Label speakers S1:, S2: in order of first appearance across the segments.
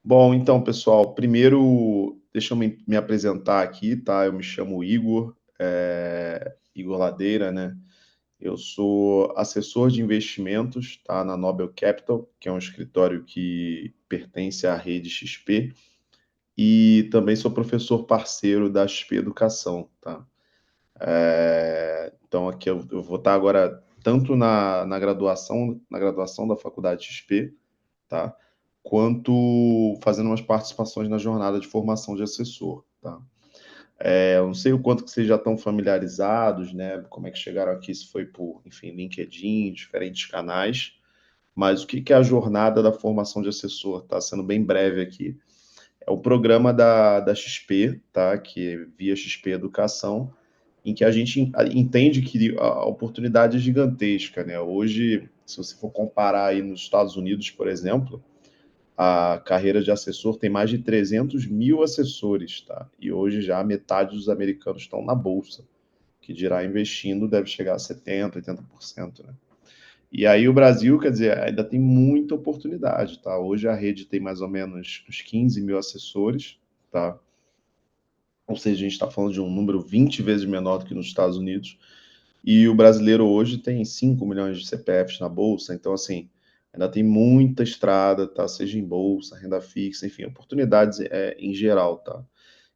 S1: Bom, então, pessoal, primeiro, deixa eu me apresentar aqui, tá? Eu me chamo Igor, Igor Ladeira, né? Eu sou assessor de investimentos, tá? Na Nobel Capital, que é um escritório que pertence à rede XP, e também sou professor parceiro da XP Educação, tá? Então, aqui eu vou estar agora tanto na graduação da Faculdade XP, tá? Quanto fazendo umas participações na jornada de formação de assessor, tá? Eu não sei o quanto que vocês já estão familiarizados, né? Como é que chegaram aqui, se foi por, enfim, LinkedIn, diferentes canais, mas o que que é a jornada da formação de assessor? Tá sendo bem breve aqui. É o programa da XP, tá? Que é via XP Educação, em que a gente entende que a oportunidade é gigantesca, né? Hoje, se você for comparar aí nos Estados Unidos, por exemplo, a carreira de assessor tem mais de 300 mil assessores, tá? E hoje já metade dos americanos estão na bolsa, que dirá investindo deve chegar a 70%, 80%, né? E aí o Brasil, quer dizer, ainda tem muita oportunidade, tá? Hoje a rede tem mais ou menos uns 15 mil assessores, tá? Ou seja, a gente está falando de um número 20 vezes menor do que nos Estados Unidos. E o brasileiro hoje tem 5 milhões de CPFs na bolsa, então, assim, ainda tem muita estrada, tá? Seja em bolsa, renda fixa, enfim, oportunidades em geral, tá?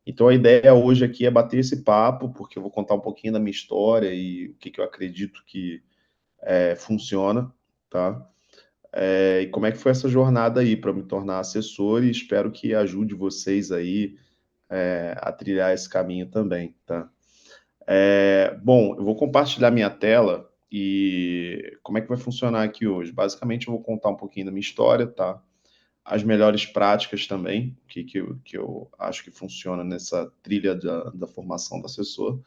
S1: Então, a ideia hoje aqui é bater esse papo, porque eu vou contar um pouquinho da minha história e o que, que eu acredito que funciona, tá? E como é que foi essa jornada aí para me tornar assessor e espero que ajude vocês aí a trilhar esse caminho também, tá? Bom, eu vou compartilhar minha tela e como é que vai funcionar aqui hoje? Basicamente, eu vou contar um pouquinho da minha história, tá? As melhores práticas também, que eu acho que funciona nessa trilha da formação do assessor.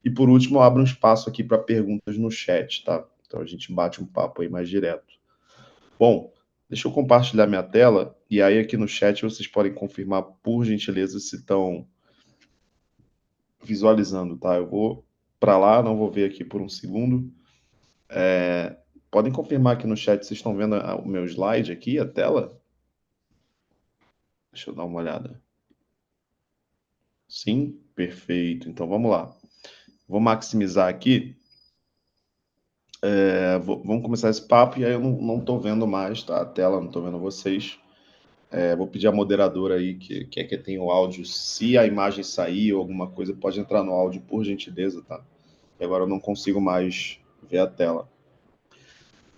S1: E por último, eu abro um espaço aqui para perguntas no chat, tá? Então a gente bate um papo aí mais direto. Bom, deixa eu compartilhar minha tela e aí aqui no chat vocês podem confirmar, por gentileza, se estão visualizando, tá? Eu vou para lá, não vou ver aqui por um segundo. Podem confirmar aqui no chat se vocês estão vendo o meu slide aqui, a tela? Deixa eu dar uma olhada. Sim? Perfeito. Então vamos lá. Vou maximizar aqui. Vamos começar esse papo e aí eu não estou vendo mais, tá? A tela, não estou vendo vocês. Vou pedir à moderadora aí que tem o áudio. Se a imagem sair ou alguma coisa, pode entrar no áudio, por gentileza, tá? E agora eu não consigo mais ver a tela.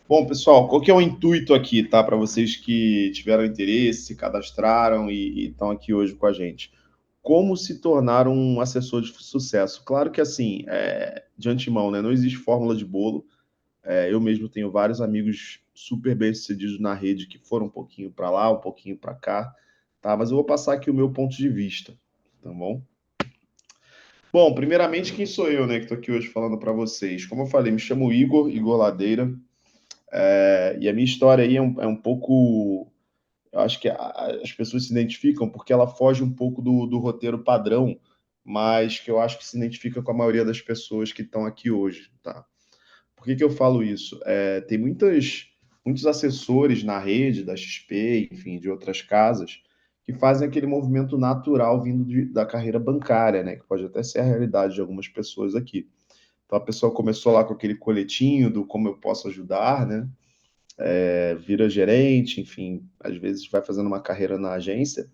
S1: Bom, pessoal, qual que é o intuito aqui, tá? Para vocês que tiveram interesse, se cadastraram e estão aqui hoje com a gente. Como se tornar um assessor de sucesso? Claro que assim, de antemão, né? Não existe fórmula de bolo. Eu mesmo tenho vários amigos super bem-sucedidos na rede que foram um pouquinho para lá, um pouquinho para cá, tá? Mas eu vou passar aqui o meu ponto de vista, tá bom? Bom, primeiramente, quem sou eu, né, que estou aqui hoje falando para vocês? Como eu falei, me chamo Igor Ladeira, e a minha história aí é um pouco. Eu acho que as pessoas se identificam porque ela foge um pouco do roteiro padrão, mas que eu acho que se identifica com a maioria das pessoas que estão aqui hoje, tá? Por que que eu falo isso? Tem muitos assessores na rede da XP, enfim, de outras casas, que fazem aquele movimento natural vindo da carreira bancária, né? Que pode até ser a realidade de algumas pessoas aqui. Então a pessoa começou lá com aquele coletinho do como eu posso ajudar, né? Vira gerente, enfim, às vezes vai fazendo uma carreira na agência,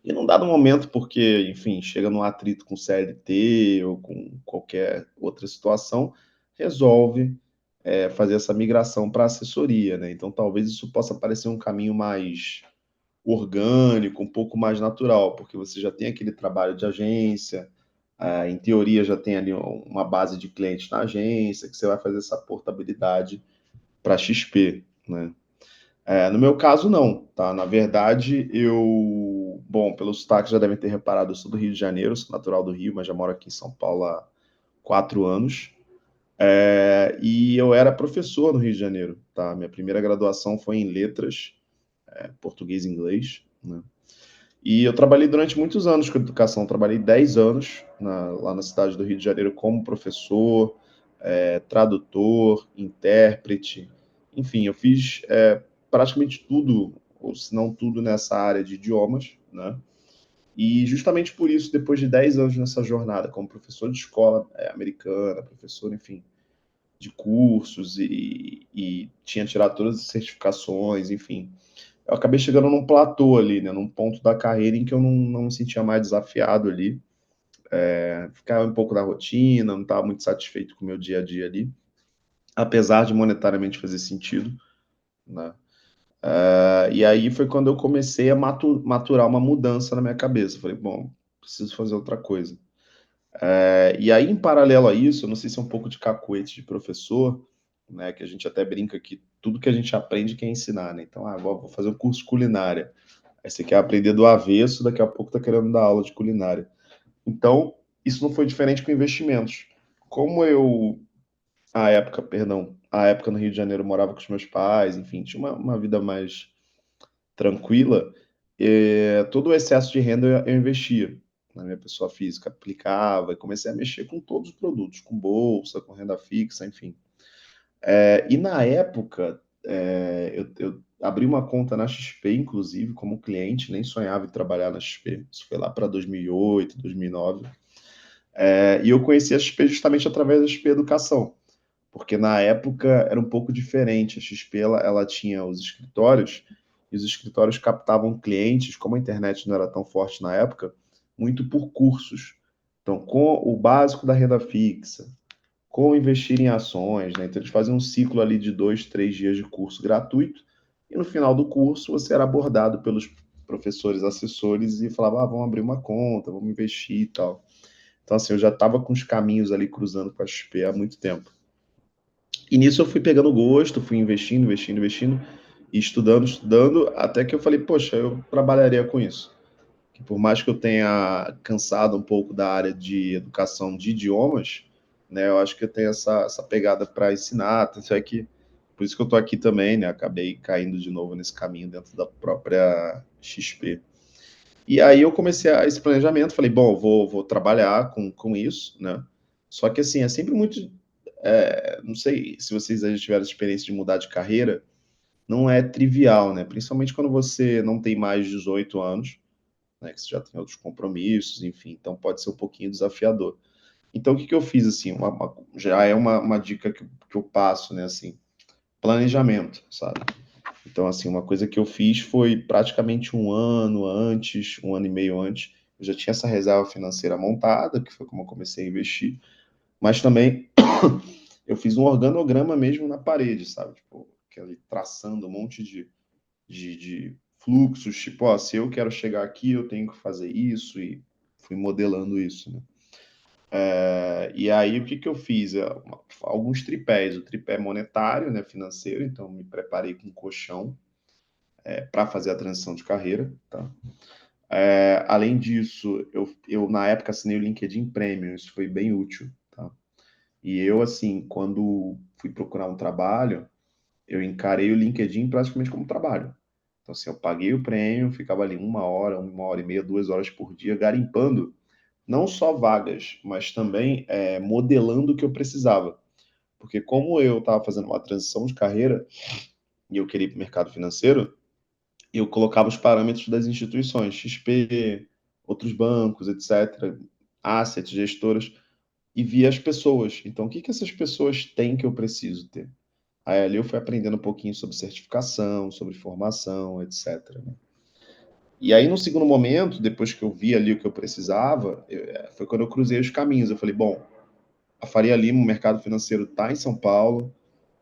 S1: e num dado momento, porque, enfim, chega num atrito com CLT ou com qualquer outra situação, resolve fazer essa migração para assessoria, né? Então, talvez isso possa parecer um caminho mais orgânico, um pouco mais natural, porque você já tem aquele trabalho de agência, em teoria já tem ali uma base de clientes na agência, que você vai fazer essa portabilidade para XP, né? No meu caso, não, tá? Na verdade, bom, pelo sotaque já devem ter reparado, eu sou do Rio de Janeiro, sou natural do Rio, mas já moro aqui em São Paulo há 4 anos. E eu era professor no Rio de Janeiro, tá? Minha primeira graduação foi em letras, português e inglês, né? E eu trabalhei durante muitos anos com educação, trabalhei 10 anos lá na cidade do Rio de Janeiro como professor, tradutor, intérprete, enfim, eu fiz praticamente tudo ou se não tudo nessa área de idiomas, né? E justamente por isso, depois de 10 anos nessa jornada, como professor de escola americana, professor, enfim, de cursos e tinha tirado todas as certificações, enfim, eu acabei chegando num platô ali, né, num ponto da carreira em que eu não me sentia mais desafiado ali, ficava um pouco da rotina, não estava muito satisfeito com o meu dia a dia ali, apesar de monetariamente fazer sentido, né? E aí foi quando eu comecei a maturar uma mudança na minha cabeça. Falei, bom, preciso fazer outra coisa. E aí, em paralelo a isso, eu não sei se é um pouco de cacuete de professor, né, que a gente até brinca que tudo que a gente aprende quer ensinar, né? Então, agora vou fazer um curso de culinária. Aí você quer aprender do avesso, daqui a pouco tá querendo dar aula de culinária. Então, isso não foi diferente com investimentos. Como eu, a época no Rio de Janeiro eu morava com os meus pais, enfim, tinha uma vida mais tranquila, todo o excesso de renda eu investia na minha pessoa física, aplicava e comecei a mexer com todos os produtos, com bolsa, com renda fixa, enfim. E na época, eu abri uma conta na XP, inclusive, como cliente, nem sonhava em trabalhar na XP. Isso foi lá para 2008, 2009. E eu conheci a XP justamente através da XP Educação, porque na época era um pouco diferente. A XP ela tinha os escritórios, e os escritórios captavam clientes, como a internet não era tão forte na época, muito por cursos. Então, com o básico da renda fixa, com investir em ações, né? Então, eles faziam um ciclo ali de 2, 3 dias de curso gratuito, e no final do curso você era abordado pelos professores assessores e falava, vamos abrir uma conta, vamos investir e tal. Então, assim, eu já estava com os caminhos ali cruzando com a XP há muito tempo. E nisso eu fui pegando gosto, fui investindo, investindo, investindo, e estudando, estudando, até que eu falei, poxa, eu trabalharia com isso. Que por mais que eu tenha cansado um pouco da área de educação de idiomas, né, eu acho que eu tenho essa pegada para ensinar, tanto é que por isso que eu estou aqui também, né, acabei caindo de novo nesse caminho dentro da própria XP. E aí eu comecei esse planejamento, falei, bom, vou trabalhar com isso, né? Só que assim, é sempre muito. Não sei se vocês já tiveram a experiência de mudar de carreira, não é trivial, né? Principalmente quando você não tem mais de 18 anos, né? Que você já tem outros compromissos, enfim, então pode ser um pouquinho desafiador. Então o que que eu fiz, assim, já é uma dica que eu passo, né? Assim, planejamento, sabe? Então, assim, uma coisa que eu fiz foi praticamente um ano antes, um ano e meio antes, eu já tinha essa reserva financeira montada, que foi como eu comecei a investir, mas também eu fiz um organograma mesmo na parede, sabe? Tipo, aquele traçando um monte de fluxos, tipo, ó, se eu quero chegar aqui, eu tenho que fazer isso, e fui modelando isso, né? E aí, o que que eu fiz? Alguns tripés, o tripé monetário, né, financeiro, então me preparei com um colchão, para fazer a transição de carreira, tá? Além disso, eu na época assinei o LinkedIn Premium, isso foi bem útil, tá? E eu, assim, quando fui procurar um trabalho, eu encarei o LinkedIn praticamente como trabalho. Então, assim, eu paguei o prêmio, ficava ali 1 hora, 1 hora e meia, 2 horas por dia, garimpando não só vagas, mas também modelando o que eu precisava. Porque como eu estava fazendo uma transição de carreira e eu queria ir para o mercado financeiro, eu colocava os parâmetros das instituições, XP, outros bancos, etc., assets, gestoras, e via as pessoas. Então, o que que essas pessoas têm que eu preciso ter? Aí ali eu fui aprendendo um pouquinho sobre certificação, sobre formação, etc., né? E aí, no segundo momento, depois que eu vi ali o que eu precisava, foi quando eu cruzei os caminhos. Eu falei, bom, a Faria Lima, o mercado financeiro está em São Paulo,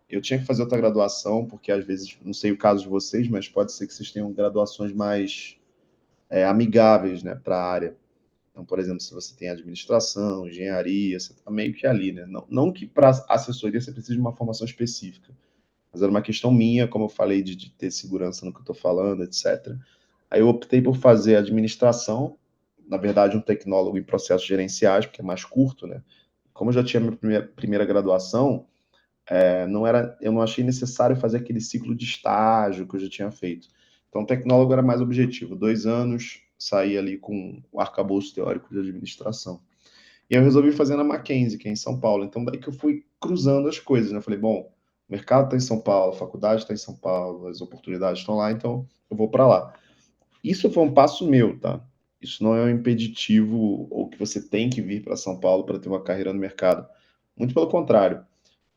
S1: eu tinha que fazer outra graduação, porque às vezes, não sei o caso de vocês, mas pode ser que vocês tenham graduações mais amigáveis, né, para a área. Então, por exemplo, se você tem administração, engenharia, você está meio que ali, né? Não que para assessoria você precise de uma formação específica, mas era uma questão minha, como eu falei, de ter segurança no que eu estou falando, etc. Aí eu optei por fazer administração, na verdade, um tecnólogo em processos gerenciais, porque é mais curto, né? Como eu já tinha minha primeira graduação, eu não achei necessário fazer aquele ciclo de estágio que eu já tinha feito. Então, o tecnólogo era mais objetivo. 2 anos, saí ali com o arcabouço teórico de administração. E eu resolvi fazer na Mackenzie, que é em São Paulo. Então, daí que eu fui cruzando as coisas, né? Eu falei, bom, O mercado está em São Paulo, a faculdade está em São Paulo, as oportunidades estão lá, então eu vou para lá. Isso foi um passo meu, tá? Isso não é um impeditivo ou que você tem que vir para São Paulo para ter uma carreira no mercado. Muito pelo contrário.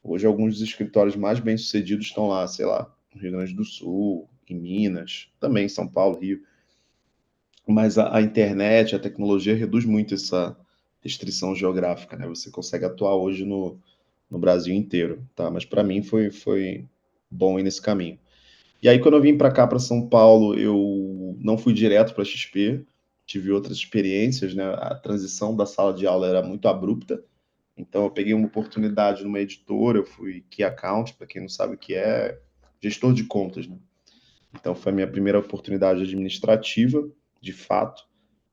S1: Hoje, alguns dos escritórios mais bem-sucedidos estão lá, sei lá, no Rio Grande do Sul, em Minas, também em São Paulo, Rio. Mas a internet, a tecnologia reduz muito essa restrição geográfica, né? Você consegue atuar hoje no Brasil inteiro, tá? Mas para mim foi bom ir nesse caminho. E aí, quando eu vim para cá, para São Paulo, eu não fui direto para a XP, tive outras experiências, né? A transição da sala de aula era muito abrupta, então eu peguei uma oportunidade numa editora, eu fui Key Account, para quem não sabe o que é, gestor de contas, né? Então foi a minha primeira oportunidade administrativa, de fato.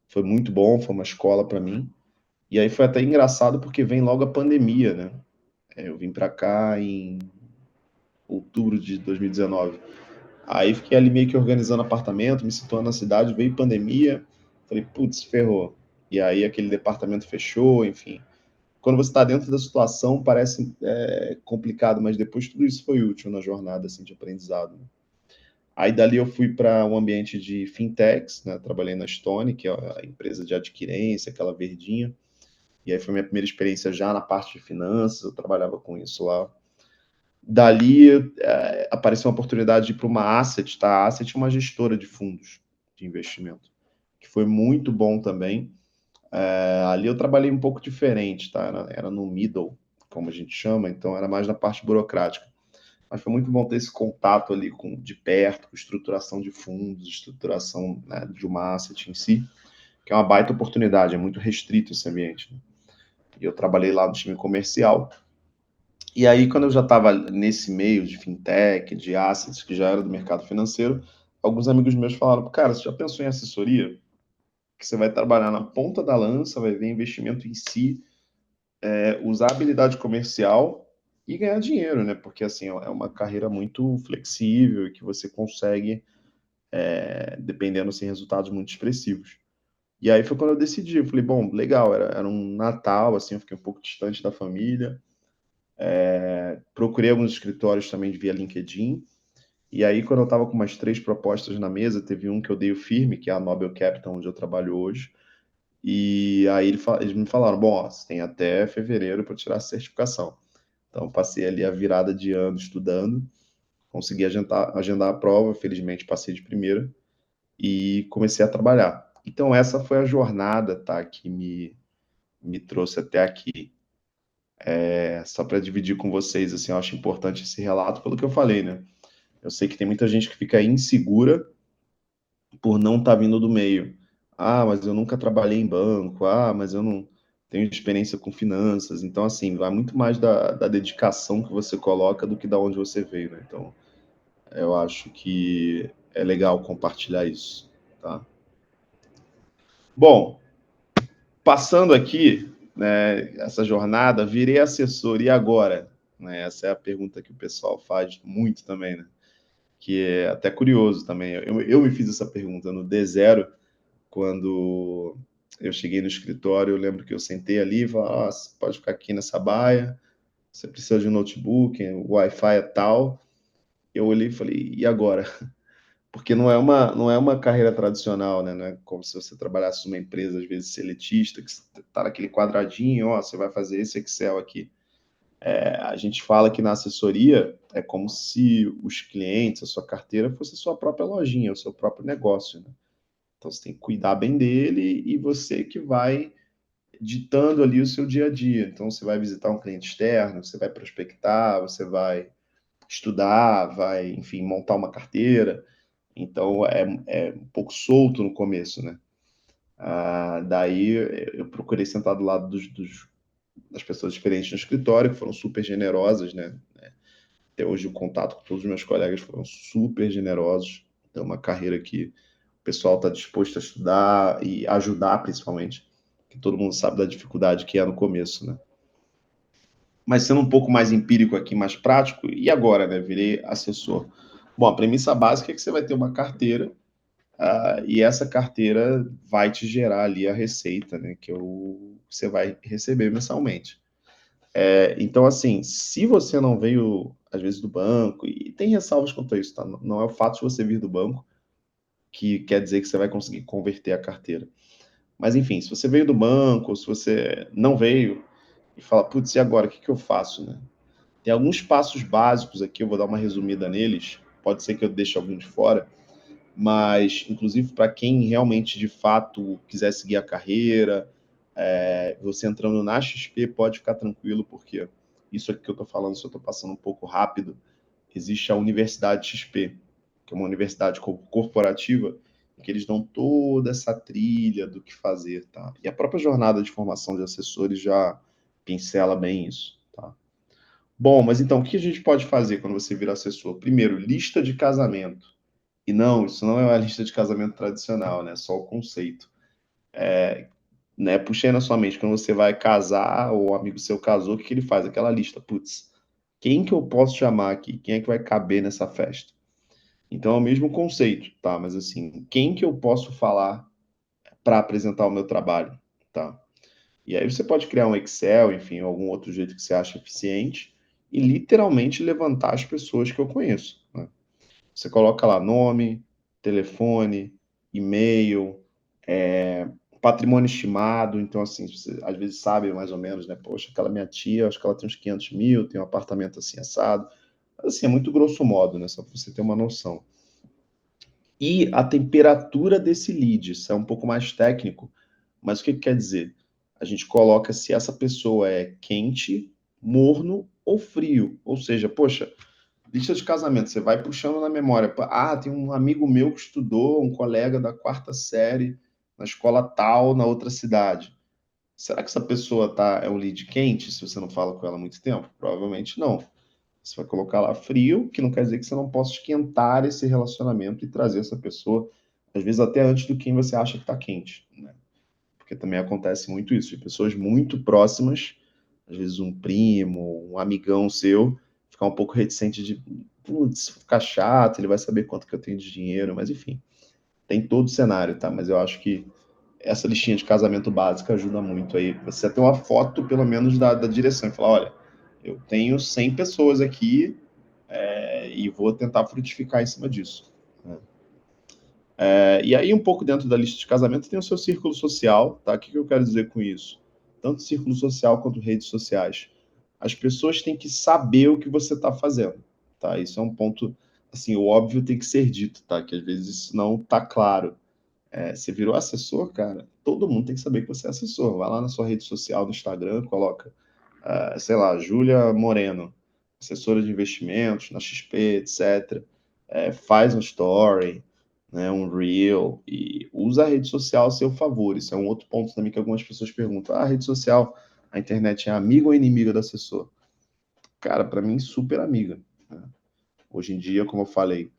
S1: Foi muito bom, foi uma escola para mim. E aí foi até engraçado porque vem logo a pandemia, né? Eu vim para cá em outubro de 2019. Aí fiquei ali meio que organizando apartamento, me situando na cidade, veio pandemia, falei, putz, ferrou. E aí aquele departamento fechou, enfim. Quando você está dentro da situação, parece complicado, mas depois tudo isso foi útil na jornada assim, de aprendizado. Né? Aí dali eu fui para um ambiente de fintechs, né? Trabalhei na Stone, que é a empresa de adquirência, aquela verdinha. E aí foi minha primeira experiência já na parte de finanças, eu trabalhava com isso lá. Dali apareceu uma oportunidade de ir para uma Asset, tá? A Asset é uma gestora de fundos de investimento, que foi muito bom também. Ali eu trabalhei um pouco diferente, tá? Era no middle, como a gente chama, então era mais na parte burocrática. Mas foi muito bom ter esse contato ali de perto, com estruturação de fundos, estruturação, né, de uma asset em si, que é uma baita oportunidade, é muito restrito esse ambiente. Né? E eu trabalhei lá no time comercial. E aí, quando eu já estava nesse meio de fintech, de assets, que já era do mercado financeiro, alguns amigos meus falaram, cara, você já pensou em assessoria? Que você vai trabalhar na ponta da lança, vai ver investimento em si, usar a habilidade comercial e ganhar dinheiro, né? Porque assim é uma carreira muito flexível e que você consegue, dependendo, sem resultados muito expressivos. E aí foi quando eu decidi, eu falei, bom, legal, era um Natal, assim, eu fiquei um pouco distante da família, procurei alguns escritórios também via LinkedIn, e aí quando eu estava com umas 3 propostas na mesa, teve um que eu dei o firme, que é a Nobel Capital, onde eu trabalho hoje, e aí eles me falaram, bom, ó, você tem até fevereiro para tirar a certificação. Então, passei ali a virada de ano estudando, consegui agendar a prova, felizmente passei de primeira e comecei a trabalhar. Então, essa foi a jornada, tá, que me trouxe até aqui. Só para dividir com vocês, assim, eu acho importante esse relato, pelo que eu falei, né? Eu sei que tem muita gente que fica insegura por não estar vindo do meio. Ah, mas eu nunca trabalhei em banco. Ah, mas eu não tenho experiência com finanças. Então, assim, vai muito mais da dedicação que você coloca do que da onde você veio, né? Então, eu acho que é legal compartilhar isso, tá? Bom, passando aqui, né, essa jornada, virei assessor, e agora? Né, essa é a pergunta que o pessoal faz muito também, né? Que é até curioso também. Eu me fiz essa pergunta no D0, quando eu cheguei no escritório, eu lembro que eu sentei ali e falei, ah, você pode ficar aqui nessa baia, você precisa de um notebook, o Wi-Fi é tal. Eu olhei e falei, e agora? Porque não é uma carreira tradicional, né? Não é como se você trabalhasse numa empresa, às vezes, seletista, que está naquele quadradinho, ó, você vai fazer esse Excel aqui. A gente fala que na assessoria é como se os clientes, a sua carteira, fosse a sua própria lojinha, o seu próprio negócio, né? Então você tem que cuidar bem dele e você que vai ditando ali o seu dia a dia. Então você vai visitar um cliente externo, você vai prospectar, você vai estudar, vai, enfim, montar uma carteira. Então é um pouco solto no começo, né? Daí eu procurei sentar do lado das pessoas experientes no escritório, que foram super generosas, né? Até hoje o contato com todos os meus colegas foram super generosos. É uma carreira que o pessoal está disposto a estudar e ajudar, principalmente, que todo mundo sabe da dificuldade que é no começo, né? Mas sendo um pouco mais empírico aqui, mais prático, e agora, né? Virei assessor. Bom, a premissa básica é que você vai ter uma carteira, e essa carteira vai te gerar ali a receita, né? Que você vai receber mensalmente. Então, assim, se você não veio às vezes, do banco, e tem ressalvas quanto a isso, tá? Não é o fato de você vir do banco que quer dizer que você vai conseguir converter a carteira. Mas, enfim, se você veio do banco, ou se você não veio, e fala, putz, e agora, o que que eu faço, né? Tem alguns passos básicos aqui, eu vou dar uma resumida neles, pode ser que eu deixe algum de fora, mas, inclusive, para quem realmente, de fato, quiser seguir a carreira, você entrando na XP pode ficar tranquilo, porque isso aqui que eu estou falando, se eu estou passando um pouco rápido, existe a Universidade XP, que é uma universidade corporativa, que eles dão toda essa trilha do que fazer, tá? E a própria jornada de formação de assessores já pincela bem isso, tá? Bom, mas então, o que a gente pode fazer quando você vira assessor? Primeiro, lista de casamento. E não, isso não é uma lista de casamento tradicional, né? Só o conceito. Né? Puxei na sua mente, quando você vai casar, ou um amigo seu casou, o que que ele faz? Aquela lista, putz, quem que eu posso chamar aqui? Quem é que vai caber nessa festa? Então é o mesmo conceito, tá? Mas assim, quem que eu posso falar para apresentar o meu trabalho, tá? E aí você pode criar um Excel, enfim, algum outro jeito que você acha eficiente e literalmente levantar as pessoas que eu conheço, né? Você coloca lá nome, telefone, e-mail, patrimônio estimado. Então, assim, você às vezes sabe mais ou menos, né? Poxa, aquela minha tia, acho que ela tem uns 500 mil, tem um apartamento assim assado. Mas, assim, é muito grosso modo, né? Só para você ter uma noção. E a temperatura desse lead, isso é um pouco mais técnico, mas o que que quer dizer? A gente coloca se essa pessoa é quente, morno ou frio. Ou seja, poxa, lista de casamento, você vai puxando na memória. Ah, tem um amigo meu que estudou, um colega da quarta série, na escola tal, na outra cidade. Será que essa pessoa é um lead quente se você não fala com ela há muito tempo? Provavelmente não. Você vai colocar lá frio, que não quer dizer que você não possa esquentar esse relacionamento e trazer essa pessoa, às vezes até antes do quem você acha que está quente, né? Porque também acontece muito isso, de pessoas muito próximas, às vezes um primo, um amigão seu, ficar um pouco reticente de, putz, ficar chato, ele vai saber quanto que eu tenho de dinheiro, mas enfim, tem todo o cenário, tá? Mas eu acho que essa listinha de casamento básica ajuda muito aí. Você ter uma foto, pelo menos, da direção e falar, olha, eu tenho 100 pessoas aqui, e vou tentar frutificar em cima disso, né? E aí, um pouco dentro da lista de casamento, tem o seu círculo social, tá? O que eu quero dizer com isso? Tanto círculo social quanto redes sociais. As pessoas têm que saber o que você está fazendo, tá? Isso é um ponto, assim, o óbvio tem que ser dito, tá? Que às vezes isso não está claro. Você virou assessor, cara, todo mundo tem que saber que você é assessor. Vai lá na sua rede social, no Instagram, coloca, sei lá, Júlia Moreno, assessora de investimentos na XP, etc. Faz um story, né, um reel, e usa a rede social a seu favor. Isso é um outro ponto também que algumas pessoas perguntam. Ah, a rede social, a internet é amiga ou inimiga do assessor? Cara, para mim, super amiga, né? Hoje em dia, como eu falei,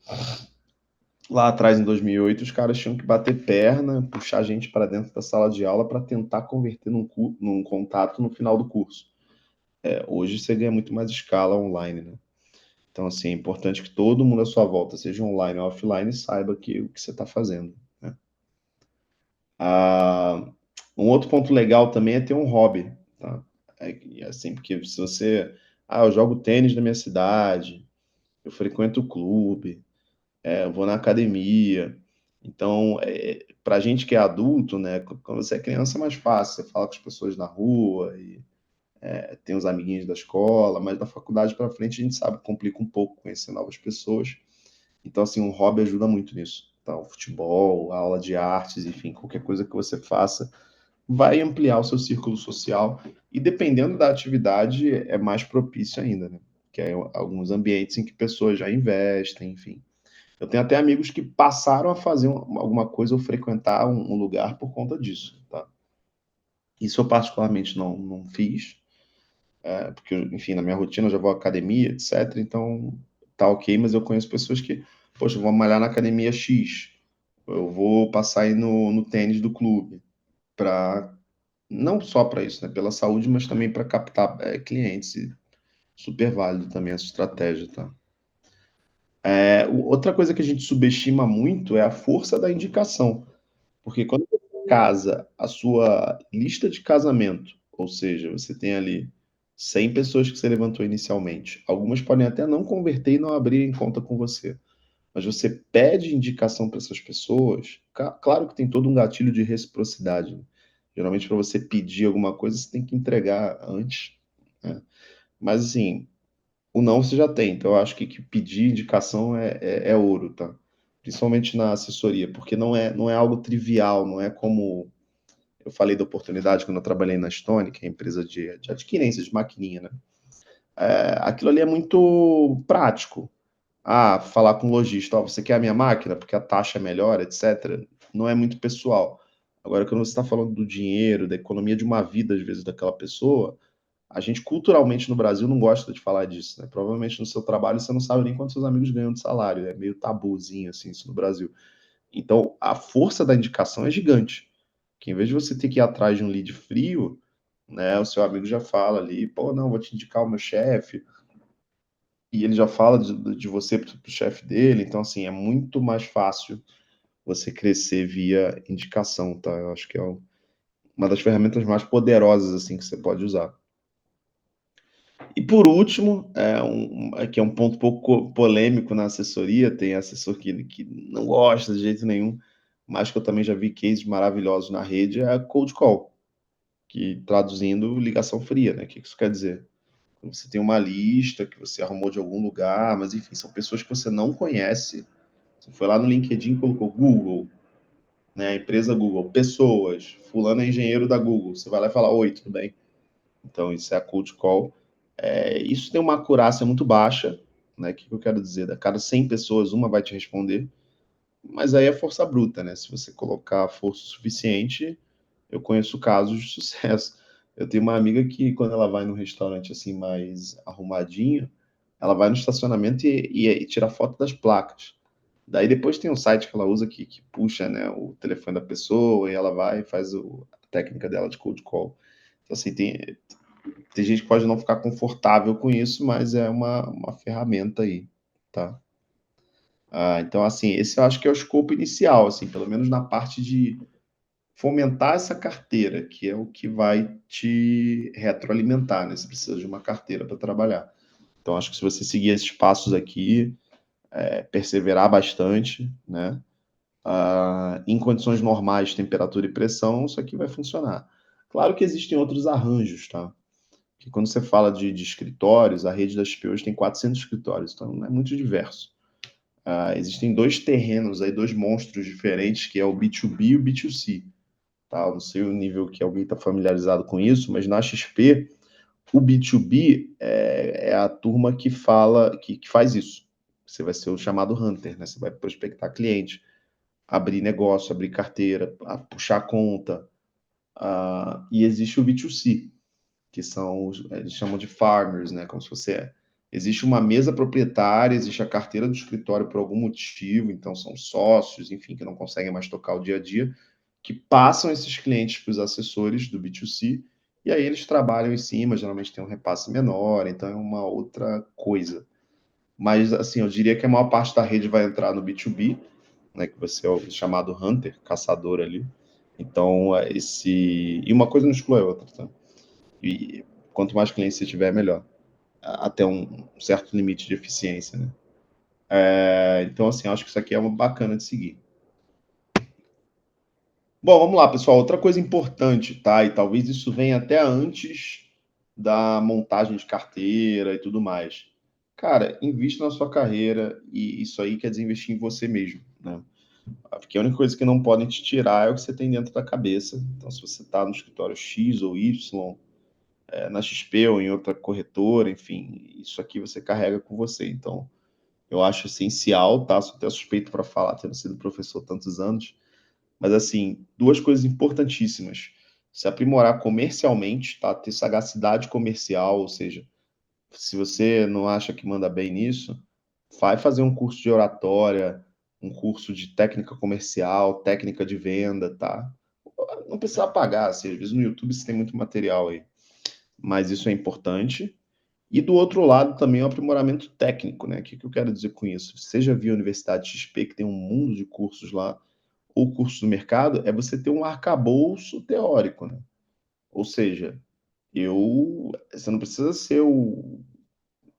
S1: lá atrás, em 2008, os caras tinham que bater perna, puxar a gente para dentro da sala de aula para tentar converter num contato no final do curso. Hoje você ganha muito mais escala online, né? Então, assim, é importante que todo mundo à sua volta, seja online ou offline, saiba o que você está fazendo, né? Ah, um outro ponto legal também é ter um hobby, tá? Assim, porque se você... Ah, eu jogo tênis na minha cidade, eu frequento o clube, eu vou na academia. Então, para a gente que é adulto, né, quando você é criança é mais fácil, você fala com as pessoas na rua e tem os amiguinhos da escola, mas da faculdade para frente a gente sabe que complica um pouco conhecer novas pessoas. Então, assim, um hobby ajuda muito nisso. Então, futebol, aula de artes, enfim, qualquer coisa que você faça vai ampliar o seu círculo social e, dependendo da atividade, é mais propício ainda, né? Que é alguns ambientes em que pessoas já investem, enfim. Eu tenho até amigos que passaram a fazer alguma coisa ou frequentar um lugar por conta disso, tá? Isso eu particularmente não fiz, porque, enfim, na minha rotina eu já vou à academia, etc. Então, tá ok, mas eu conheço pessoas que, poxa, eu vou malhar na academia X, eu vou passar aí no tênis do clube, para não só para isso, né? Pela saúde, mas também para captar clientes. E super válido também essa estratégia, tá? Outra coisa que a gente subestima muito é a força da indicação. Porque quando você casa a sua lista de casamento, ou seja, você tem ali 100 pessoas que você levantou inicialmente. Algumas podem até não converter e não abrirem conta com você. Mas você pede indicação para essas pessoas, claro que tem todo um gatilho de reciprocidade, né? Geralmente, para você pedir alguma coisa, você tem que entregar antes, né? Mas, assim, o não você já tem. Então, eu acho que pedir indicação é ouro, tá? Principalmente na assessoria, porque não é algo trivial, não é como eu falei da oportunidade quando eu trabalhei na Stone, que é a empresa de adquirência de maquininha, né? Aquilo ali é muito prático. Falar com o lojista, ó, você quer a minha máquina porque a taxa é melhor, etc. Não é muito pessoal. Agora, quando você está falando do dinheiro, da economia de uma vida, às vezes, daquela pessoa, a gente culturalmente no Brasil não gosta de falar disso, né? Provavelmente no seu trabalho você não sabe nem quanto seus amigos ganham de salário, é meio tabuzinho assim isso no Brasil. Então, a força da indicação é gigante. Que em vez de você ter que ir atrás de um lead frio, né, o seu amigo já fala ali, pô, não, vou te indicar o meu chefe, e ele já fala de você para o chefe dele, então, assim, é muito mais fácil você crescer via indicação, tá? Eu acho que é uma das ferramentas mais poderosas, assim, que você pode usar. E por último, que é um ponto pouco polêmico na assessoria, tem assessor que não gosta de jeito nenhum, mas que eu também já vi cases maravilhosos na rede, é a cold call, que traduzindo, ligação fria, né? O que isso quer dizer? Você tem uma lista que você arrumou de algum lugar, mas enfim, são pessoas que você não conhece. Você foi lá no LinkedIn e colocou Google, né? A empresa Google, pessoas, fulano é engenheiro da Google. Você vai lá e fala, oi, tudo bem? Então, isso é a cold call. Isso tem uma acurácia muito baixa, né? O que eu quero dizer? Da cada 100 pessoas, uma vai te responder, mas aí é força bruta, né? Se você colocar força suficiente, eu conheço casos de sucesso. Eu tenho uma amiga que, quando ela vai num restaurante assim mais arrumadinho, ela vai no estacionamento e tira foto das placas. Daí depois tem um site que ela usa que puxa, né, o telefone da pessoa e ela vai e faz a técnica dela de cold call. Então, assim, tem gente que pode não ficar confortável com isso, mas é uma ferramenta aí, tá? Então, assim, esse eu acho que é o escopo inicial, assim, pelo menos na parte de fomentar essa carteira, que é o que vai te retroalimentar, né? Você precisa de uma carteira para trabalhar. Então, acho que se você seguir esses passos aqui, perseverar bastante, né? Em condições normais, temperatura e pressão, isso aqui vai funcionar. Claro que existem outros arranjos, tá? Que quando você fala de escritórios, a rede da XP hoje tem 400 escritórios, então não é muito diverso. Existem dois terrenos aí, dois monstros diferentes, que é o B2B e o B2C. Tá? Não sei o nível que alguém está familiarizado com isso, mas na XP, o B2B é a turma que fala, que faz isso. Você vai ser o chamado hunter, né? Você vai prospectar cliente, abrir negócio, abrir carteira, puxar conta. E existe o B2C, que são, eles chamam de farmers, né? Como se fosse existe uma mesa proprietária, existe a carteira do escritório por algum motivo, então são sócios, enfim, que não conseguem mais tocar o dia a dia, que passam esses clientes para os assessores do B2C, e aí eles trabalham em cima, geralmente tem um repasse menor, então é uma outra coisa. Mas, assim, eu diria que a maior parte da rede vai entrar no B2B, né, que você é o chamado hunter, caçador ali. Então, E uma coisa não exclui a outra, tá? E quanto mais clientes você tiver, melhor. Até um certo limite de eficiência, né? Então, assim, acho que isso aqui é uma bacana de seguir. Bom, vamos lá, pessoal. Outra coisa importante, tá? E talvez isso venha até antes da montagem de carteira e tudo mais. Cara, invista na sua carreira e isso aí quer dizer investir em você mesmo, né? Porque a única coisa que não podem te tirar é o que você tem dentro da cabeça. Então, se você está no escritório X ou Y, na XP ou em outra corretora, enfim, isso aqui você carrega com você. Então, eu acho essencial, tá? Sou até suspeito para falar, tendo sido professor tantos anos, mas assim, duas coisas importantíssimas. Se aprimorar comercialmente, tá? Ter sagacidade comercial, ou seja, se você não acha que manda bem nisso, vai fazer um curso de oratória, um curso de técnica comercial, técnica de venda, tá? Não precisa pagar, assim, às vezes no YouTube você tem muito material aí, mas isso é importante. E do outro lado também o aprimoramento técnico, né? O que eu quero dizer com isso? Seja via Universidade XP, que tem um mundo de cursos lá, ou curso do mercado, é você ter um arcabouço teórico, né? Ou seja, Você não precisa ser o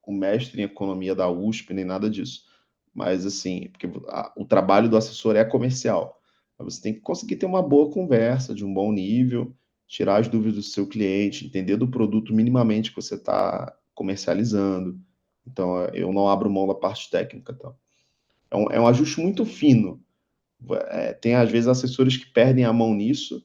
S1: mestre em economia da USP, nem nada disso. Mas, assim, porque o trabalho do assessor é comercial. Mas você tem que conseguir ter uma boa conversa, de um bom nível, tirar as dúvidas do seu cliente, entender do produto minimamente que você está comercializando. Então, eu não abro mão da parte técnica. Tá? É um ajuste muito fino. Tem, às vezes, assessores que perdem a mão nisso,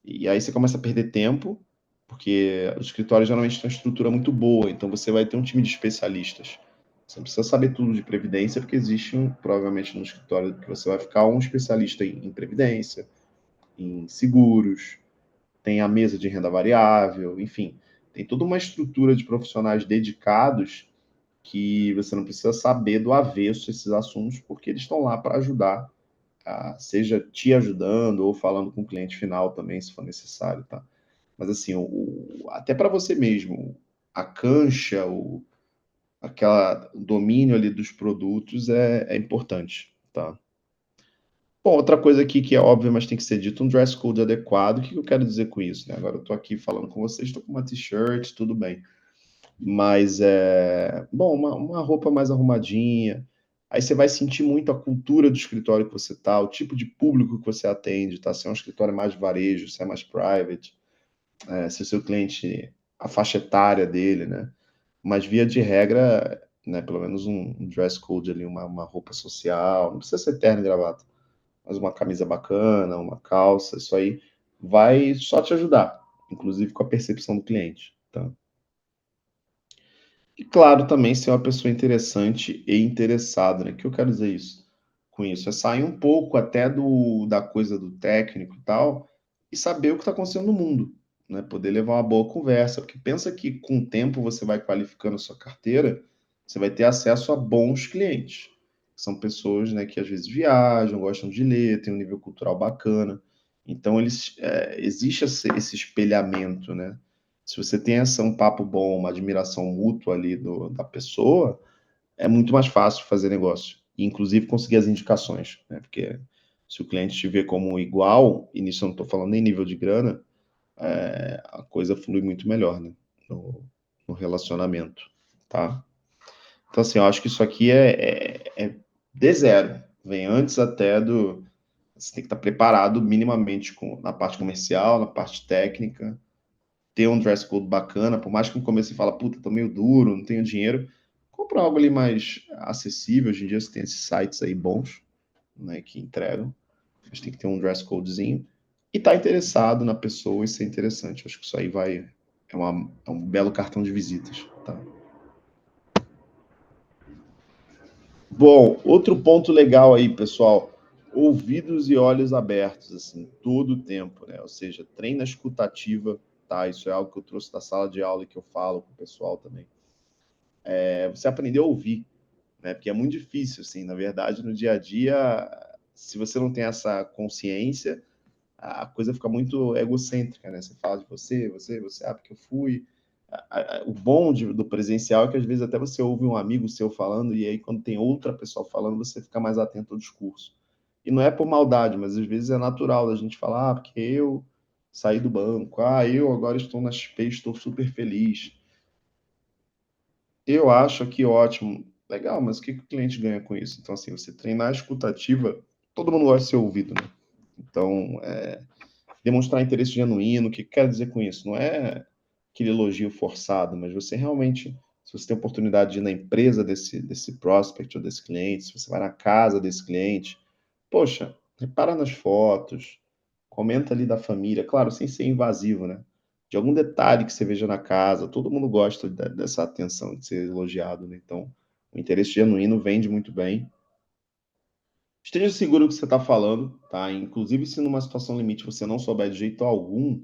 S1: e aí você começa a perder tempo, porque os escritórios geralmente têm uma estrutura muito boa, então você vai ter um time de especialistas. Você não precisa saber tudo de previdência, porque existe provavelmente no escritório que você vai ficar um especialista em previdência, em seguros, tem a mesa de renda variável, enfim, tem toda uma estrutura de profissionais dedicados que você não precisa saber do avesso esses assuntos, porque eles estão lá para ajudar, seja te ajudando ou falando com o cliente final também, se for necessário, tá? Mas assim, até para você mesmo, a cancha, o domínio ali dos produtos é importante, tá? Bom, outra coisa aqui que é óbvia, mas tem que ser dito, um dress code adequado. O que eu quero dizer com isso, né? Agora eu tô aqui falando com vocês, estou com uma t-shirt, tudo bem. Mas bom, uma roupa mais arrumadinha. Aí você vai sentir muito a cultura do escritório que você tá, o tipo de público que você atende, tá? Se é um escritório mais varejo, se é mais private, se o seu cliente, a faixa etária dele, né? Mas via de regra, né, pelo menos um dress code ali, uma roupa social, não precisa ser terno e gravata, mas uma camisa bacana, uma calça, isso aí vai só te ajudar, inclusive com a percepção do cliente, tá? E claro, também ser uma pessoa interessante e interessada, né? O que eu quero dizer com isso? É sair um pouco até da coisa do técnico e tal, e saber o que está acontecendo no mundo, né? Poder levar uma boa conversa, porque pensa que com o tempo você vai qualificando a sua carteira, você vai ter acesso a bons clientes. São pessoas, né, que às vezes viajam, gostam de ler, têm um nível cultural bacana. Então, existe esse espelhamento, né? Se você tem um papo bom, uma admiração mútua ali da pessoa, é muito mais fácil fazer negócio. E, inclusive, conseguir as indicações, né? Porque se o cliente te vê como igual, e nisso eu não estou falando nem nível de grana, a coisa flui muito melhor, né? No relacionamento, tá? Então, assim, eu acho que isso aqui é de zero. Vem antes até do... Você tem que estar preparado minimamente na parte comercial, na parte técnica, ter um dress code bacana, por mais que no começo você fala, puta, tô meio duro, não tenho dinheiro, compra algo ali mais acessível. Hoje em dia você tem esses sites aí bons, né, que entregam, mas tem que ter um dress codezinho e tá interessado na pessoa e ser interessante. Acho que isso aí é um belo cartão de visitas, tá? Bom, outro ponto legal aí, pessoal, ouvidos e olhos abertos, assim, todo o tempo, né? Ou seja, treina a escutativa, tá? Isso é algo que eu trouxe da sala de aula e que eu falo com o pessoal também. Você aprender a ouvir, né? Porque é muito difícil, assim, na verdade, no dia a dia, se você não tem essa consciência, a coisa fica muito egocêntrica, né? Você fala de você, porque eu fui. O bom do presencial é que às vezes até você ouve um amigo seu falando, e aí quando tem outra pessoa falando, você fica mais atento ao discurso. E não é por maldade, mas às vezes é natural da gente falar, porque eu saí do banco, eu agora estou na XP, estou super feliz. Eu acho que ótimo. Legal, mas o que o cliente ganha com isso? Então, assim, você treinar a escutativa, todo mundo gosta de ser ouvido, né? Então, demonstrar interesse genuíno, o que quer dizer com isso? Não é aquele elogio forçado, mas você realmente, se você tem oportunidade de ir na empresa desse prospect ou desse cliente, se você vai na casa desse cliente, poxa, repara nas fotos, comenta ali da família, claro, sem ser invasivo, né? De algum detalhe que você veja na casa, todo mundo gosta dessa atenção, de ser elogiado, né? Então, o interesse genuíno vende muito bem. Esteja seguro do que você está falando, tá? Inclusive, se numa situação limite você não souber de jeito algum,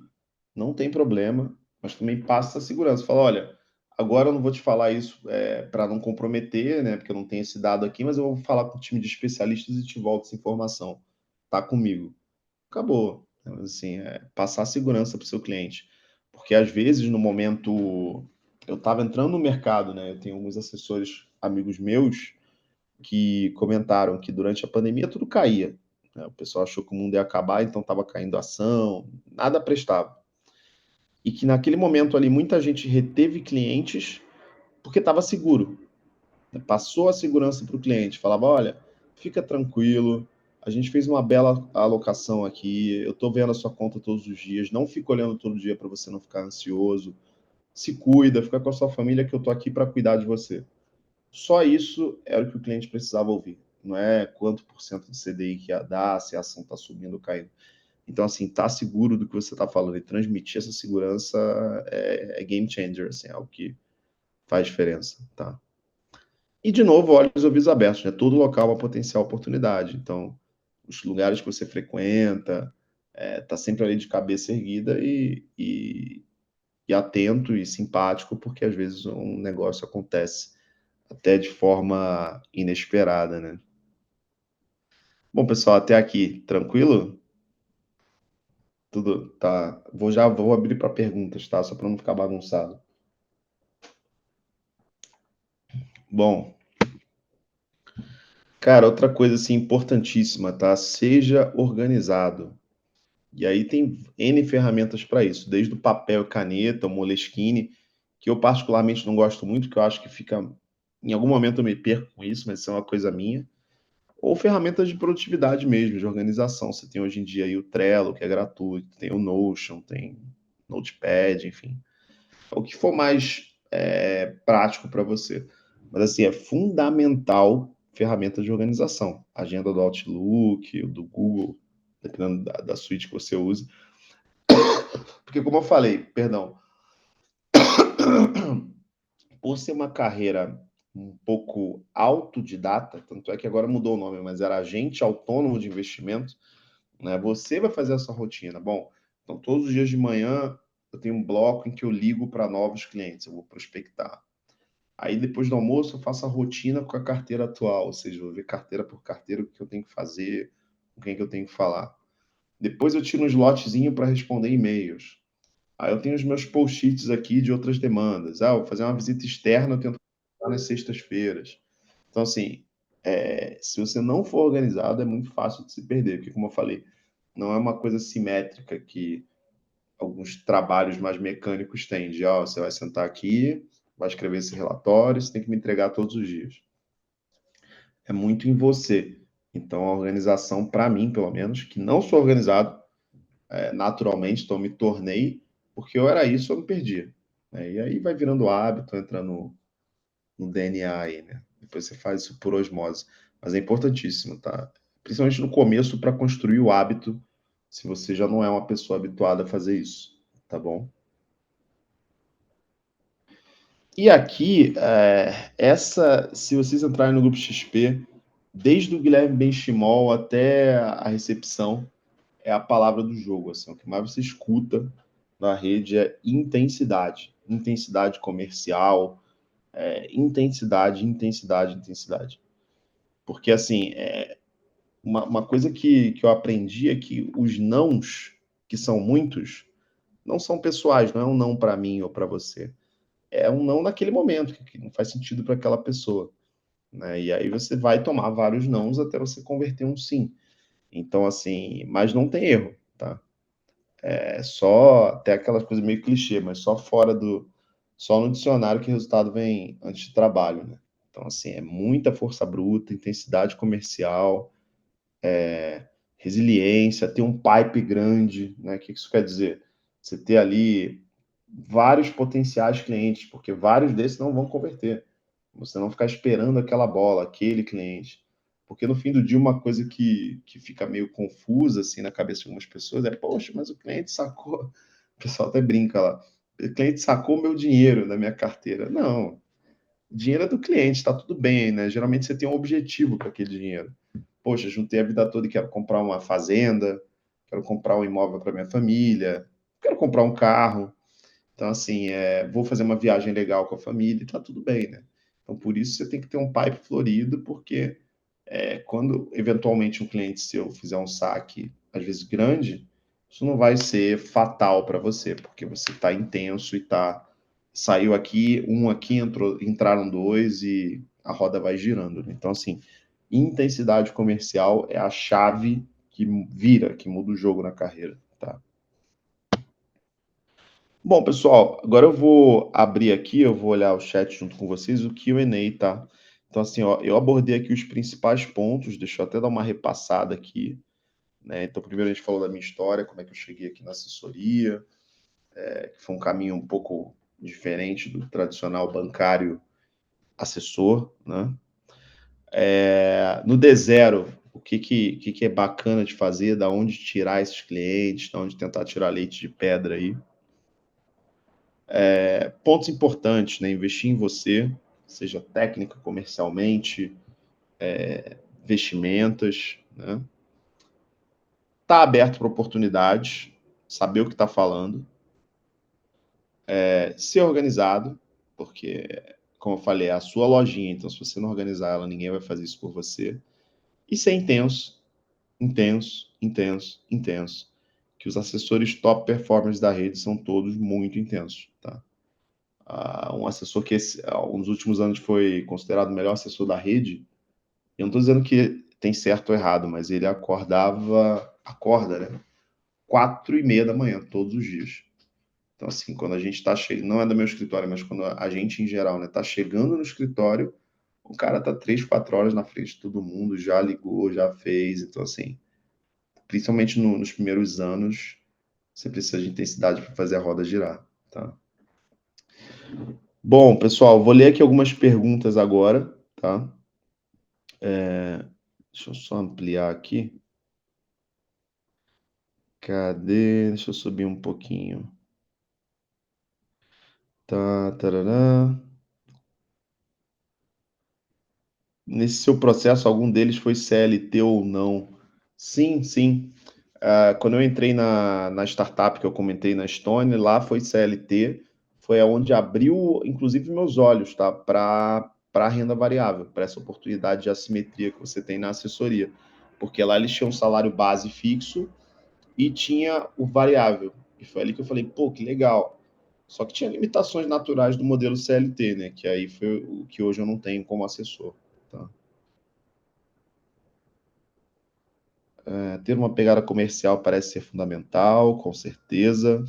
S1: não tem problema, mas também passa a segurança. Fala, olha, agora eu não vou te falar isso para não comprometer, né? Porque eu não tenho esse dado aqui, mas eu vou falar com o time de especialistas e te volto essa informação. Tá comigo. Acabou. Então, assim, passar a segurança para o seu cliente. Porque às vezes, no momento. Eu estava entrando no mercado, né? Eu tenho alguns assessores, amigos meus, que comentaram que durante a pandemia tudo caía, né? O pessoal achou que o mundo ia acabar, então estava caindo a ação, nada prestava. e que naquele momento ali muita gente reteve clientes porque estava seguro. Passou a segurança para o cliente, falava, olha, fica tranquilo, a gente fez uma bela alocação aqui, eu estou vendo a sua conta todos os dias, não fico olhando todo dia para você não ficar ansioso, se cuida, fica com a sua família que eu estou aqui para cuidar de você. Só isso era o que o cliente precisava ouvir. Não é quanto por cento de CDI que ia dar, se a ação está subindo ou caindo. Então, assim, tá seguro do que você está falando e transmitir essa segurança é game changer, assim, é algo que faz diferença, tá? E, de novo, olhos e ouvidos abertos, né? Todo local é uma potencial oportunidade. Então, os lugares que você frequenta, tá sempre ali de cabeça erguida e atento e simpático, porque às vezes um negócio acontece até de forma inesperada, né? Bom, pessoal, até aqui, tranquilo? Tudo tá. Vou abrir para perguntas, tá? Só para não ficar bagunçado. Bom, cara, outra coisa assim importantíssima, tá? Seja organizado. E aí tem N ferramentas para isso, desde o papel e caneta, o Moleskine, que eu particularmente não gosto muito, que eu acho que fica. Em algum momento eu me perco com isso, mas isso é uma coisa minha. Ou ferramentas de produtividade mesmo, de organização. Você tem hoje em dia aí o Trello, que é gratuito, tem o Notion, tem Notepad, enfim. O que for mais prático para você. Mas assim, é fundamental ferramentas de organização. Agenda do Outlook, do Google, dependendo da suíte que você use. Porque, como eu falei, perdão, por ser uma carreira um pouco autodidata, tanto é que agora mudou o nome, mas era agente autônomo de investimento, né? Você vai fazer essa rotina. Bom, então todos os dias de manhã eu tenho um bloco em que eu ligo para novos clientes, eu vou prospectar. Aí depois do almoço eu faço a rotina com a carteira atual, ou seja, eu vou ver carteira por carteira o que eu tenho que fazer, com quem que eu tenho que falar. Depois eu tiro um slotzinho para responder e-mails. Aí eu tenho os meus post-its aqui de outras demandas. Ah, eu vou fazer uma visita externa, eu tento fazer nas sextas-feiras. Então, assim, se você não for organizado, é muito fácil de se perder, porque, como eu falei, não é uma coisa simétrica que alguns trabalhos mais mecânicos têm, de, ó, você vai sentar aqui, vai escrever esse relatório, você tem que me entregar todos os dias. É muito em você. Então, a organização, para mim, pelo menos, que não sou organizado, naturalmente, então me tornei, porque eu era isso, eu me perdia. Né? E aí vai virando hábito, entra no DNA aí, né? Depois você faz isso por osmose. Mas é importantíssimo, tá? Principalmente no começo, para construir o hábito, se você já não é uma pessoa habituada a fazer isso, tá bom? E aqui, se vocês entrarem no grupo XP, desde o Guilherme Benchimol até a recepção, é a palavra do jogo. Assim, o que mais você escuta na rede é intensidade. Intensidade comercial, intensidade, intensidade, intensidade. Porque, assim, uma coisa que eu aprendi é que os nãos, que são muitos, não são pessoais, não é um não para mim ou para você. É um não naquele momento, que não faz sentido para aquela pessoa. Né? E aí você vai tomar vários nãos até você converter um sim. Então, assim, mas não tem erro, tá? É só até aquelas coisas meio clichê, mas só no dicionário que o resultado vem antes de trabalho, né? Então, assim, é muita força bruta, intensidade comercial, resiliência, ter um pipe grande, né? O que isso quer dizer? Você ter ali vários potenciais clientes, porque vários desses não vão converter. Você não ficar esperando aquela bola, aquele cliente. Porque no fim do dia, uma coisa que fica meio confusa assim na cabeça de algumas pessoas é: poxa, mas o cliente sacou. O pessoal até brinca lá. O cliente sacou meu dinheiro da minha carteira. Não, o dinheiro é do cliente, está tudo bem, né? Geralmente você tem um objetivo para aquele dinheiro. Poxa, juntei a vida toda e quero comprar uma fazenda, quero comprar um imóvel para minha família, quero comprar um carro. Então, assim, vou fazer uma viagem legal com a família e tá tudo bem, né? Então, por isso você tem que ter um pipe florido, porque quando eventualmente um cliente seu fizer um saque, às vezes grande, isso não vai ser fatal para você, porque você está intenso e tá. Saiu aqui, entraram dois e a roda vai girando. Né? Então, assim, intensidade comercial é a chave que vira, que muda o jogo na carreira, tá? Bom, pessoal, agora eu vou abrir aqui, eu vou olhar o chat junto com vocês, o Q&A, tá? Então, assim, ó, eu abordei aqui os principais pontos, deixa eu até dar uma repassada aqui, né? Então, primeiro a gente falou da minha história, como é que eu cheguei aqui na assessoria, que foi um caminho um pouco diferente do tradicional bancário assessor, né? No D0, o que é bacana de fazer, da onde tirar esses clientes, da onde tentar tirar leite de pedra aí. Pontos importantes, né? Investir em você, seja técnica, comercialmente, vestimentas, né? Tá aberto para oportunidades, saber o que está falando, ser organizado, porque, como eu falei, é a sua lojinha, então se você não organizar ela, ninguém vai fazer isso por você. E ser intenso, intenso, intenso, intenso. Que os assessores top performers da rede são todos muito intensos, tá? Um assessor que nos últimos anos foi considerado o melhor assessor da rede. Eu não estou dizendo que tem certo ou errado, mas ele acorda, né? 4:30 da manhã, todos os dias. Então, assim, quando a gente está chegando, não é do meu escritório, mas quando a gente, em geral, né, tá chegando no escritório, o cara tá 3, 4 horas na frente de todo mundo, já ligou, já fez. Então, assim, principalmente nos primeiros anos, você precisa de intensidade para fazer a roda girar, tá? Bom, pessoal, vou ler aqui algumas perguntas agora, tá? Deixa eu só ampliar aqui. Cadê? Deixa eu subir um pouquinho. Tá, tarará. Nesse seu processo, algum deles foi CLT ou não? Sim, sim. Quando eu entrei na startup que eu comentei na Stone, lá foi CLT, foi aonde abriu, inclusive, meus olhos, tá? Para renda variável, para essa oportunidade de assimetria que você tem na assessoria. Porque lá eles tinham um salário base fixo e tinha o variável. E foi ali que eu falei, pô, que legal. Só que tinha limitações naturais do modelo CLT, né? Que aí foi o que hoje eu não tenho como assessor. Tá? Ter uma pegada comercial parece ser fundamental, com certeza.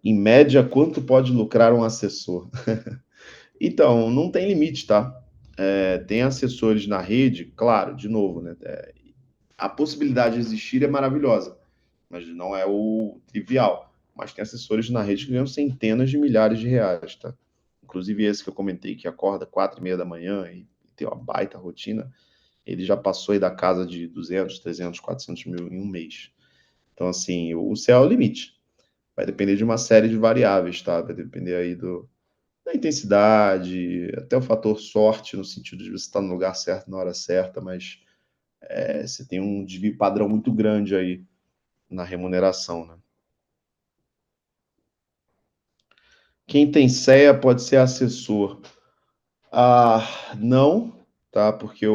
S1: Em média, quanto pode lucrar um assessor? Então, não tem limite, tá? Tem assessores na rede, claro, de novo, né? A possibilidade de existir é maravilhosa, mas não é o trivial. Mas tem assessores na rede que ganham centenas de milhares de reais, tá? Inclusive esse que eu comentei, que acorda 4:30 da manhã e tem uma baita rotina, ele já passou aí da casa de 200, 300, 400 mil em um mês. Então, assim, o céu é o limite. Vai depender de uma série de variáveis, tá? Vai depender aí da intensidade, até o fator sorte, no sentido de você estar no lugar certo na hora certa, mas você tem um desvio padrão muito grande aí na remuneração, né? Quem tem CEA pode ser assessor. Ah, não, tá? Porque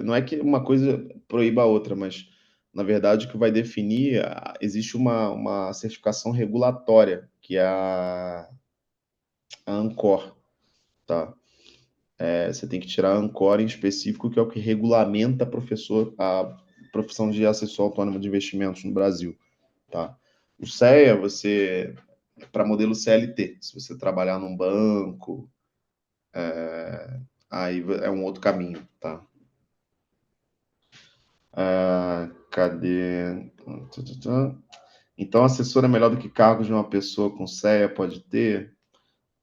S1: não é que uma coisa proíba a outra, mas na verdade o que vai definir, existe uma certificação regulatória, que é a Ancor, tá? Você tem que tirar a Ancor em específico, que é o que regulamenta a profissão de assessor autônomo de investimentos no Brasil, tá? O CEA, para modelo CLT, se você trabalhar num banco, aí é um outro caminho, tá? Cadê? Então, assessor é melhor do que cargos de uma pessoa com CEA pode ter?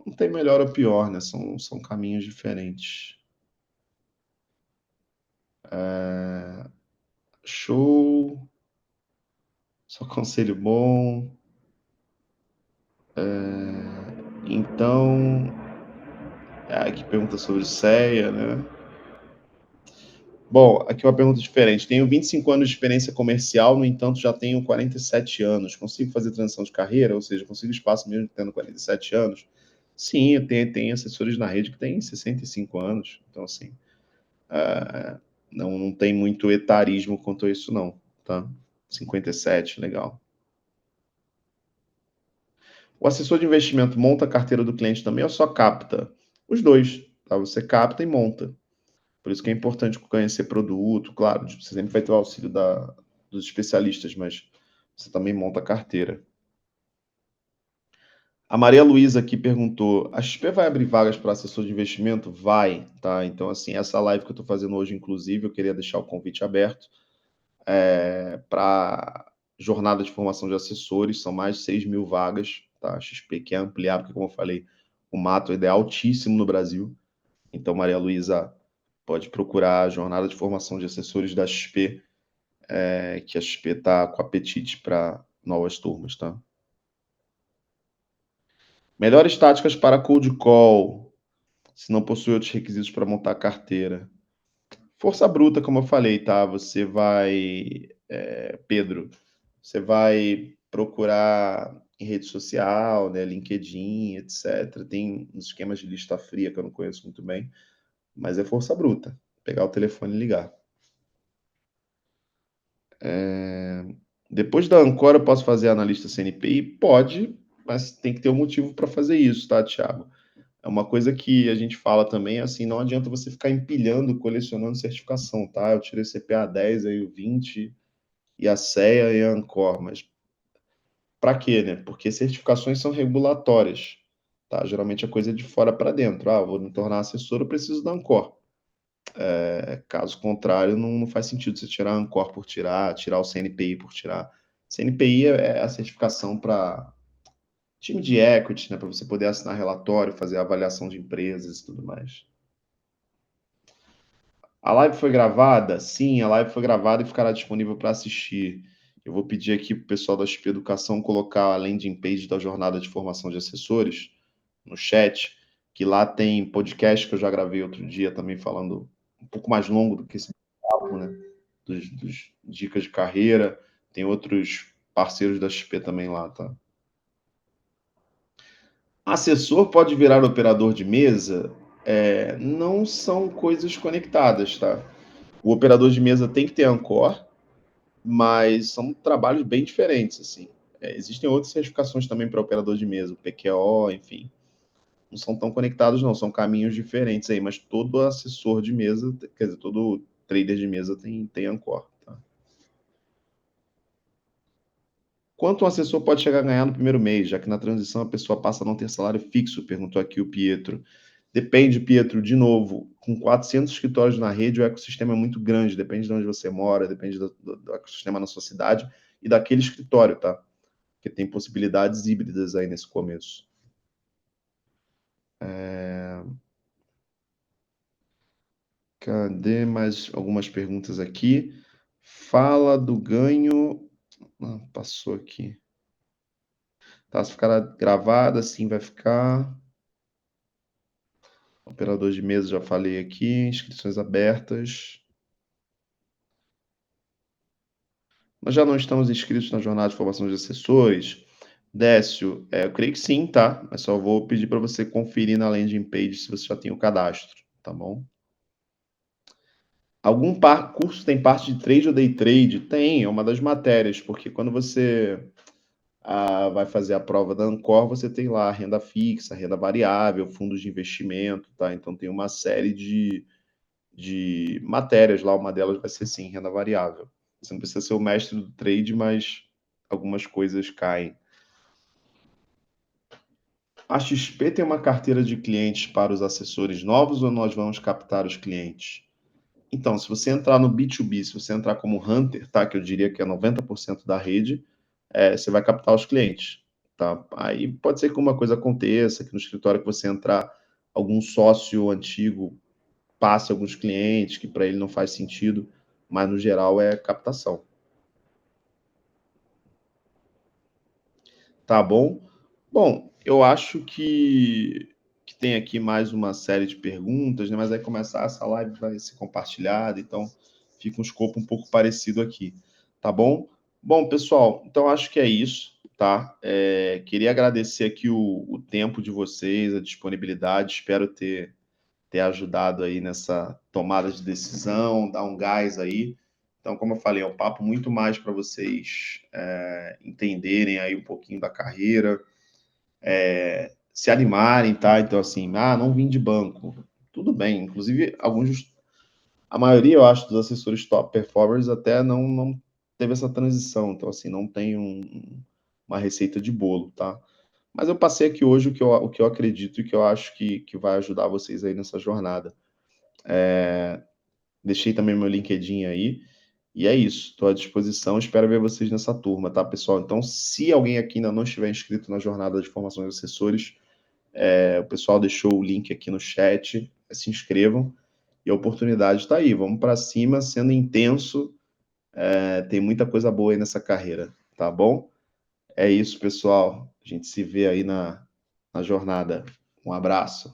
S1: Não tem melhor ou pior, né? São caminhos diferentes. Show, só conselho bom. Então, aqui pergunta sobre CEA, né? Bom, aqui uma pergunta diferente. Tenho 25 anos de experiência comercial, no entanto, já tenho 47 anos. Consigo fazer transição de carreira? Ou seja, consigo espaço mesmo tendo 47 anos? Sim, eu tenho assessores na rede que têm 65 anos. Então, assim, não tem muito etarismo quanto a isso, não. Tá? 57, legal. O assessor de investimento monta a carteira do cliente também ou só capta? Os dois. Tá? Você capta e monta. Por isso que é importante conhecer produto, claro, você sempre vai ter o auxílio dos especialistas, mas você também monta a carteira. A Maria Luísa aqui perguntou: a XP vai abrir vagas para assessor de investimento? Vai, tá? Então, assim, essa live que eu estou fazendo hoje, inclusive, eu queria deixar o convite aberto para jornada de formação de assessores, são mais de 6 mil vagas, tá? A XP quer ampliar, porque, como eu falei, o mato ainda é altíssimo no Brasil. Então, Maria Luísa, pode procurar a jornada de formação de assessores da XP, que a XP está com apetite para novas turmas, tá? Melhores táticas para cold call, se não possui outros requisitos para montar a carteira. Força bruta, como eu falei, tá? Você vai, Pedro, você vai procurar em rede social, né, LinkedIn, etc. Tem uns esquemas de lista fria que eu não conheço muito bem, mas é força bruta. Pegar o telefone e ligar. Depois da Ancora, eu posso fazer analista CNPI? Pode, mas tem que ter um motivo para fazer isso, tá, Thiago? É uma coisa que a gente fala também, assim, não adianta você ficar empilhando, colecionando certificação, tá? Eu tirei CPA 10, aí o 20, e a CEA e a Ancor, mas para quê, né? Porque certificações são regulatórias, tá? Geralmente a coisa é de fora para dentro. Ah, vou me tornar assessor, eu preciso da Ancor. Caso contrário, não faz sentido você tirar a Ancor por tirar o CNPI por tirar. CNPI é a certificação para time de equity, né? Para você poder assinar relatório, fazer avaliação de empresas e tudo mais. A live foi gravada? Sim, a live foi gravada e ficará disponível para assistir. Eu vou pedir aqui para o pessoal da XP Educação colocar a landing page da jornada de formação de assessores no chat, que lá tem podcast que eu já gravei outro dia também falando um pouco mais longo do que esse papo, né? Dos dicas de carreira. Tem outros parceiros da XP também lá, tá? Assessor pode virar operador de mesa? Não são coisas conectadas, tá? O operador de mesa tem que ter Ancor, mas são trabalhos bem diferentes, assim. Existem outras certificações também para operador de mesa, o PQO, enfim. Não são tão conectados, não, são caminhos diferentes aí, mas todo assessor de mesa, quer dizer, todo trader de mesa tem Ancor, tá? Quanto um assessor pode chegar a ganhar no primeiro mês, já que na transição a pessoa passa a não ter salário fixo? Perguntou aqui o Pietro. Depende, Pietro, de novo, com 400 escritórios na rede, o ecossistema é muito grande, depende de onde você mora, depende do ecossistema na sua cidade e daquele escritório, tá? Porque tem possibilidades híbridas aí nesse começo. Cadê mais algumas perguntas aqui? Fala do ganho. Passou aqui. Tá, se ficar gravada, assim vai ficar. Operador de mesa, já falei aqui. Inscrições abertas. Nós já não estamos inscritos na jornada de formação de assessores? Décio, eu creio que sim, tá? Mas só vou pedir para você conferir na landing page se você já tem o cadastro, tá bom? Algum curso tem parte de trade ou day trade? Tem, é uma das matérias, porque quando você vai fazer a prova da Ancor, você tem lá renda fixa, renda variável, fundos de investimento, tá? Então tem uma série de matérias lá, uma delas vai ser sim, renda variável. Você não precisa ser o mestre do trade, mas algumas coisas caem. A XP tem uma carteira de clientes para os assessores novos ou nós vamos captar os clientes? Então, se você entrar no B2B, se você entrar como Hunter, tá? Que eu diria que é 90% da rede, você vai captar os clientes, tá? Aí pode ser que uma coisa aconteça, que no escritório que você entrar, algum sócio antigo passe alguns clientes, que para ele não faz sentido, mas no geral é captação. Tá bom? Bom, eu acho que tem aqui mais uma série de perguntas, né? Mas aí começar essa live vai ser compartilhada, então fica um escopo um pouco parecido aqui, tá bom? Bom, pessoal, então acho que é isso, tá? Queria agradecer aqui o tempo de vocês, a disponibilidade, espero ter ajudado aí nessa tomada de decisão, dar um gás aí. Então, como eu falei, é um papo muito mais para vocês entenderem aí um pouquinho da carreira, se animarem, tá? Então, assim, não vim de banco. Tudo bem. Inclusive, a maioria, eu acho, dos assessores top performers até não teve essa transição, então assim, não tem uma receita de bolo, tá? Mas eu passei aqui hoje o que eu acredito e que eu acho que vai ajudar vocês aí nessa jornada. Deixei também meu LinkedIn aí. E é isso, estou à disposição. Espero ver vocês nessa turma, tá, pessoal? Então, se alguém aqui ainda não estiver inscrito na jornada de formação de assessores, o pessoal deixou o link aqui no chat. Se inscrevam e a oportunidade está aí. Vamos para cima, sendo intenso. Tem muita coisa boa aí nessa carreira, tá bom? É isso, pessoal. A gente se vê aí na jornada. Um abraço.